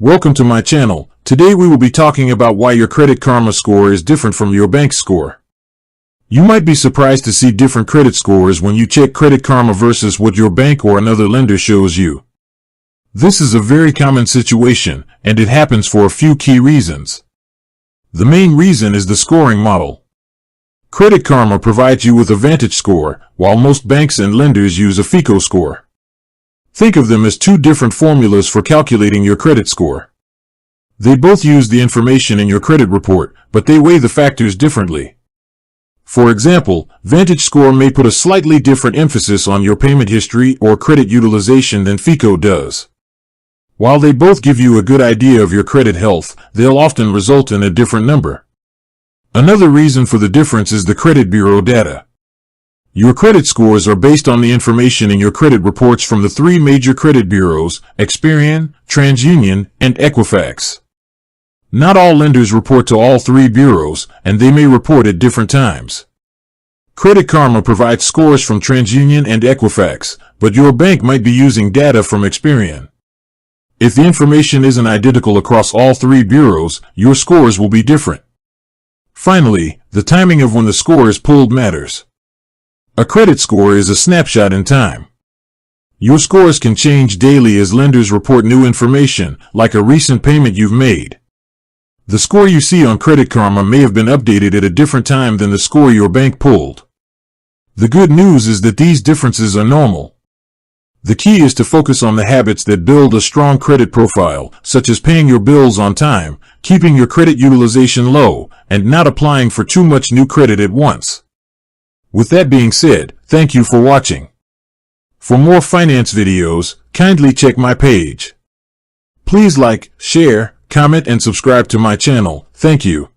Welcome to my channel. Today we will be talking about why your Credit Karma score is different from your bank score. You might be surprised to see different credit scores when you check Credit Karma versus what your bank or another lender shows you. This is a very common situation, and it happens for a few key reasons. The main reason is the scoring model. Credit Karma provides you with a Vantage score, while most banks and lenders use a FICO score. Think of them as two different formulas for calculating your credit score. They both use the information in your credit report, but they weigh the factors differently. For example, Vantage score may put a slightly different emphasis on your payment history or credit utilization than FICO does. While they both give you a good idea of your credit health, they'll often result in a different number. Another reason for the difference is the credit bureau data. Your credit scores are based on the information in your credit reports from the three major credit bureaus, Experian, TransUnion, and Equifax. Not all lenders report to all three bureaus, and they may report at different times. Credit Karma provides scores from TransUnion and Equifax, but your bank might be using data from Experian. If the information isn't identical across all three bureaus, your scores will be different. Finally, the timing of when the score is pulled matters. A credit score is a snapshot in time. Your scores can change daily as lenders report new information, like a recent payment you've made. The score you see on Credit Karma may have been updated at a different time than the score your bank pulled. The good news is that these differences are normal. The key is to focus on the habits that build a strong credit profile, such as paying your bills on time, keeping your credit utilization low, and not applying for too much new credit at once. With that being said, thank you for watching. For more finance videos, kindly check my page. Please like, share, comment, and subscribe to my channel. Thank you.